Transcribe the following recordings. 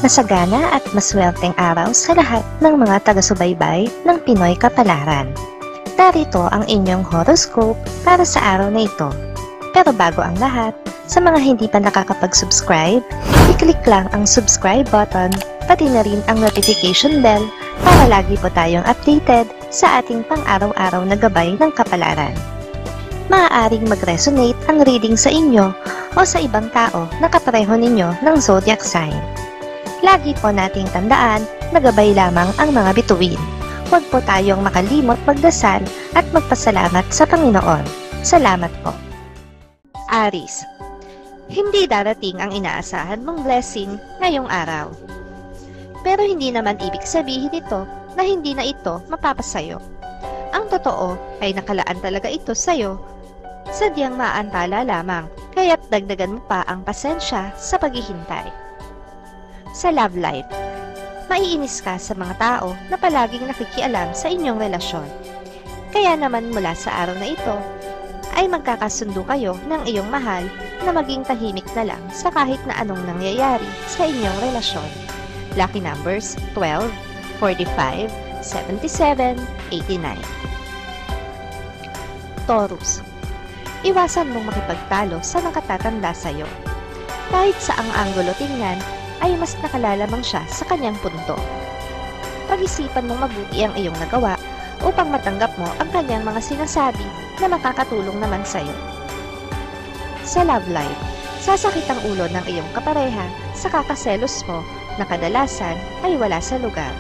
Masagana at maswerteng araw sa lahat ng mga taga-subaybay ng Pinoy Kapalaran. Narito ang inyong horoscope para sa araw na ito. Pero bago ang lahat, sa mga hindi pa nakakapag-subscribe, i-click lang ang subscribe button, pati na rin ang notification bell para lagi po tayong updated sa ating pang-araw-araw na gabay ng kapalaran. Maaaring mag-resonate ang reading sa inyo o sa ibang tao na kapareho ninyo ng zodiac sign. Lagi po nating tandaan na gabay lamang ang mga bituin. Huwag po tayong makalimot magdasal at magpasalamat sa Panginoon. Salamat po. Aries, hindi darating ang inaasahan mong blessing ngayong araw. Pero hindi naman ibig sabihin ito na hindi na ito mapapasayo. Ang totoo ay nakalaan talaga ito sa'yo. Sadyang maantala lamang, kaya't dagdagan mo pa ang pasensya sa paghihintay. Sa love life, maiinis ka sa mga tao na palaging nakikialam sa inyong relasyon. Kaya naman mula sa araw na ito, ay magkakasundo kayo ng iyong mahal na maging tahimik na lang sa kahit na anong nangyayari sa inyong relasyon. Lucky numbers 12, 45, 77, 89. Taurus, iwasan mong makipagtalo sa nakatatanda sa'yo. Kahit sa ang anggulo tingnan, ay mas nakalalamang siya sa kanyang punto. Pag-isipan mong mabuti ang iyong nagawa upang matanggap mo ang kanyang mga sinasabi na makakatulong naman sa'yo. Sa love life, sasakit ang ulo ng iyong kapareha sa kakaselos mo na kadalasan ay wala sa lugar.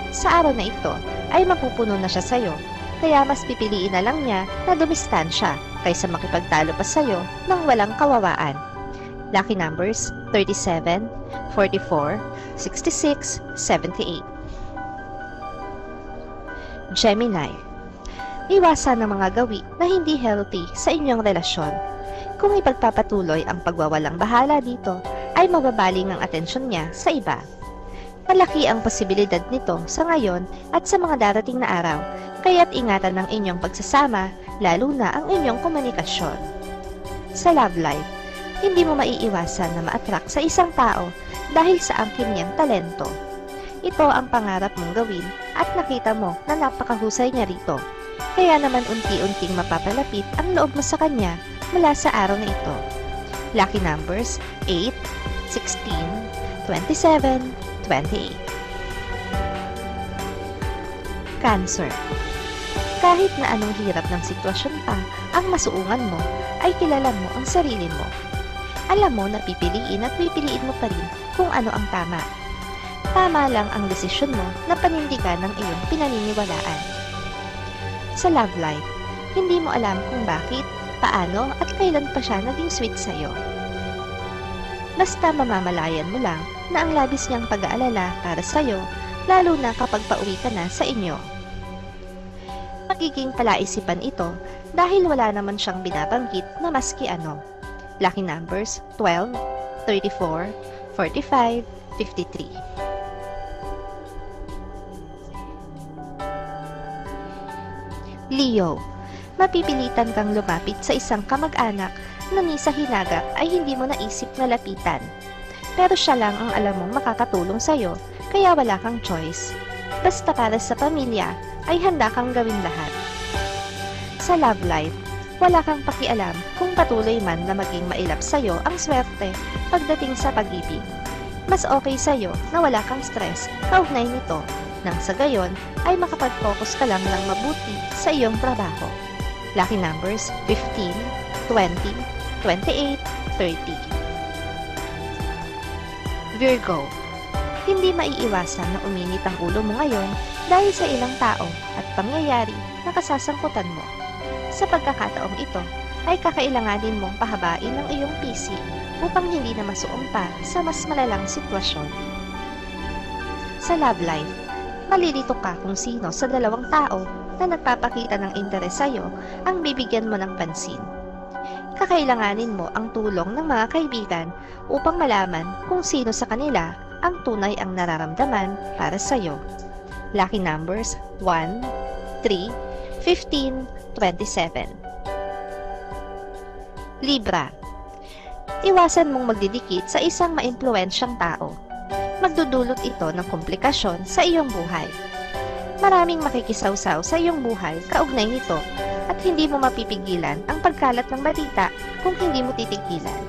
Sa araw na ito, ay mapupuno na siya sa'yo, kaya mas pipiliin na lang niya na dumistansya kaysa makipagtalo pa sa'yo ng walang kawawaan. Lucky numbers 37, 44, 66, 78. Gemini, iwasan ang mga gawi na hindi healthy sa inyong relasyon. Kung ipagpapatuloy ang pagwawalang bahala dito, ay mababaling ang atensyon niya sa iba. Malaki ang posibilidad nito sa ngayon at sa mga darating na araw, kaya't ingatan ang inyong pagsasama, lalo na ang inyong komunikasyon. Sa love life, hindi mo maiiwasan na ma-attract sa isang tao dahil sa angkin niyang talento. Ito ang pangarap mong gawin at nakita mo na napakahusay niya rito. Kaya naman unti-unting mapapalapit ang loob mo sa kanya mula sa araw na ito. Lucky numbers 8, 16, 27, 28. Cancer, kahit na anong hirap ng sitwasyon pa ang masuungan mo, ay kilala mo ang sarili mo. Alam mo na pipiliin at pipiliin mo pa rin kung ano ang tama. Tama lang ang desisyon mo na panindigan ng iyong pinaniniwalaan. Sa love life, hindi mo alam kung bakit, paano at kailan pa siya naging sweet sa'yo. Basta mamamalayan mo lang na ang labis niyang pag-aalala para sa'yo, lalo na kapag pauwi ka na sa inyo. Magiging palaisipan ito dahil wala naman siyang binabanggit na maski ano. Lucky numbers 12, 34, 45, 53. Leo, mapipilitan kang lumapit sa isang kamag-anak na ni sa hinagap ay hindi mo naisip na lapitan. Pero siya lang ang alam mong makakatulong sa'yo, kaya wala kang choice. Basta para sa pamilya, ay handa kang gawin lahat. Sa love life, wala kang pakialam kung patuloy man na maging mailap sa'yo ang swerte pagdating sa pag-ibig. Mas okay sa'yo na wala kang stress kaugnay nito, nang sa gayon ay makapag-focus ka lang ng mabuti sa iyong trabaho. Lucky numbers 15, 20, 28, 30. Virgo, hindi maiiwasan na uminit ang ulo mo ngayon dahil sa ilang tao at pangyayari na kasasangkutan mo. Sa pagkakataong ito, ay kakailanganin mong pahabain ang iyong PC upang hindi na masuong pa sa mas malalang sitwasyon. Sa love life, malilito ka kung sino sa dalawang tao na nagpapakita ng interes sa'yo ang bibigyan mo ng pansin. Kakailanganin mo ang tulong ng mga kaibigan upang malaman kung sino sa kanila ang tunay ang nararamdaman para sa'yo. Lucky numbers 1, 3, 15, 27. Libra, iwasan mong magdidikit sa isang maimpluwensyang tao. magdudulot ito ng komplikasyon sa iyong buhay. Maraming makikisawsaw sa iyong buhay kaugnay nito at hindi mo mapipigilan ang pagkalat ng balita kung hindi mo titigilan.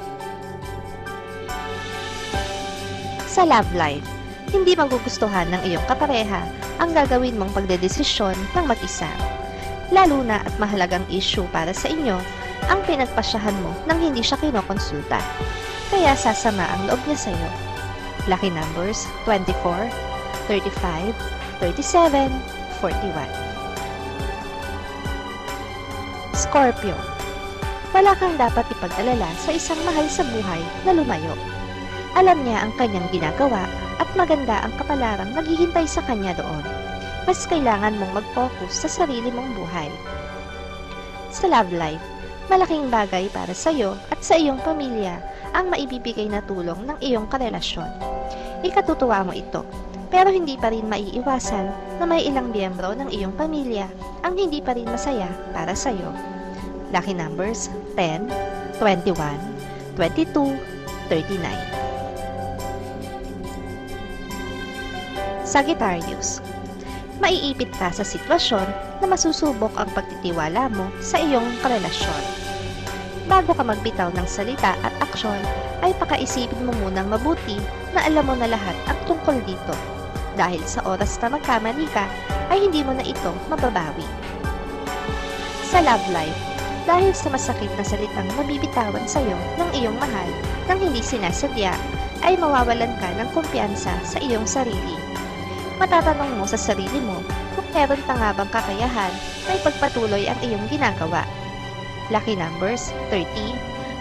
Sa love life, hindi magugustuhan ng iyong kapareha ang gagawin mong pagdedesisyon ng mag-isa. Lalo na at mahalagang issue para sa inyo ang pinagpasyahan mo nang hindi siya kinokonsulta. Kaya sasama ang loob niya sa iyo. Lucky numbers 24, 35, 37, 41. Scorpio. Wala kang dapat ipag-alala sa isang mahal sa buhay na lumayo. Alam niya ang kanyang ginagawa at maganda ang kapalarang naghihintay sa kanya doon. Mas kailangan mong mag-focus sa sarili mong buhay. Sa love life, malaking bagay para sa iyo at sa iyong pamilya ang maibibigay na tulong ng iyong karelasyon. Ikatutuwa mo ito, pero hindi pa rin maiiwasan na may ilang miyembro ng iyong pamilya ang hindi pa rin masaya para sa iyo. Lucky numbers 10, 21, 22, 39. Sagittarius. Maiipit ka sa sitwasyon na masusubok ang pagtitiwala mo sa iyong karelasyon. Bago ka magbitaw ng salita at aksyon, ay pakaisipin mo munang mabuti na alam mo na lahat ang tungkol dito. Dahil sa oras na magkamali ka, ay hindi mo na ito mababawi. Sa love life, dahil sa masakit na salitang mabibitawan sa iyo ng iyong mahal nang hindi sinasadya, ay mawawalan ka ng kumpiyansa sa iyong sarili. Matatanong mo sa sarili mo kung meron pa nga bang kakayahan na ipagpatuloy ang iyong ginagawa. Lucky numbers 30,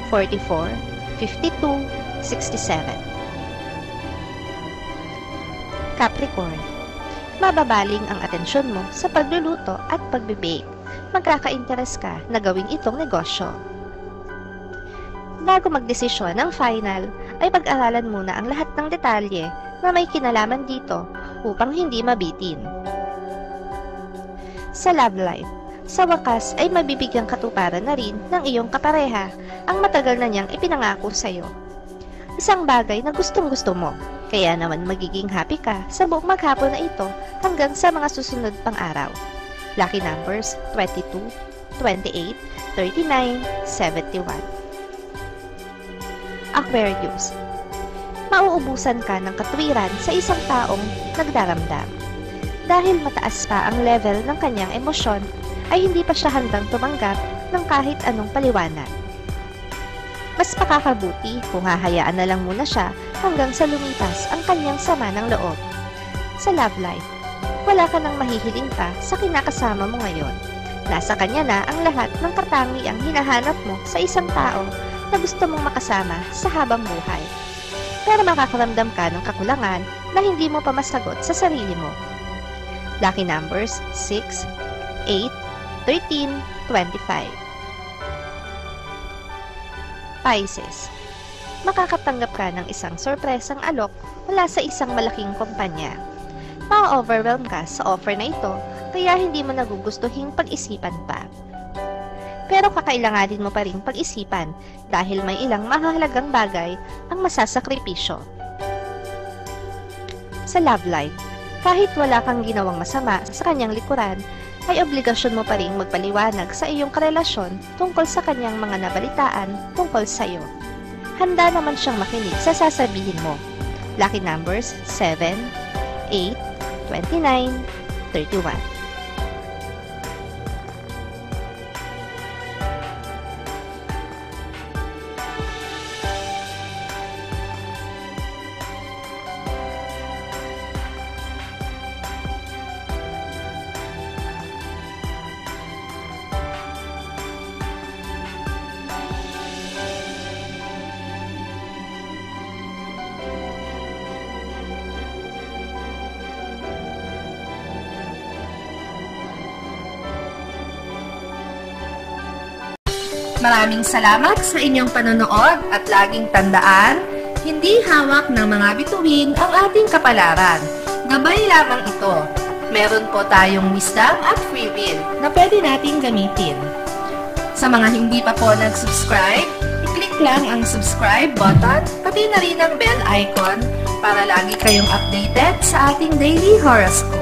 44, 52, 67. Capricorn. Mababaling ang atensyon mo sa pagluluto at pagbe-bake. Magkaka-interes ka na gawin itong negosyo. Bago magdesisyon ng final, ay pag-aralan muna ang lahat ng detalye na may kinalaman dito upang hindi mabitin. Sa love life, sa wakas ay mabibigyan katuparan na rin ng iyong kapareha ang matagal na niyang ipinangako sa iyo. Isang bagay na gustong-gusto mo, kaya naman magiging happy ka sa buong maghapon na ito hanggang sa mga susunod pang araw. Lucky numbers 22, 28, 39, 71. Aquarius. Mauubusan ka ng katwiran sa isang taong nagdaramdam. Dahil mataas pa ang level ng kanyang emosyon, ay hindi pa siya handang tumanggap ng kahit anong paliwanag. Mas makakabuti kung hahayaan na lang muna siya hanggang sa lumipas ang kanyang sama ng loob. Sa love life, wala ka nang mahihiling pa sa kinakasama mo ngayon. Nasa kanya na ang lahat ng katangiang hinahanap mo sa isang tao na gusto mong makasama sa habang buhay. Pero makakaramdam ka ng kakulangan na hindi mo pa masagot sa sarili mo. Lucky numbers 6, 8, 13, 25. Pisces. Makakatanggap ka ng isang sorpresang alok mula sa isang malaking kumpanya. Ma-overwhelm ka sa offer na ito, kaya hindi mo nagugustuhing pag-isipan pa. Pero kakailanganin mo pa rin pag-isipan dahil may ilang mahalagang bagay ang masasakripisyo. Sa love life, kahit wala kang ginawang masama sa kanyang likuran, ay obligasyon mo pa rin magpaliwanag sa iyong karelasyon tungkol sa kanyang mga nabalitaan tungkol sa iyo. Handa naman siyang makinig sa sasabihin mo. Lucky numbers 7, 8, 29, 31. Maraming salamat sa inyong panonood at laging tandaan, hindi hawak ng mga bituin ang ating kapalaran. Gabay lamang ito. Meron po tayong wisdom at free will na pwede nating gamitin. Sa mga hindi pa po nag-subscribe, i-click lang ang subscribe button, pati na rin ang bell icon para lagi kayong updated sa ating daily horoscope.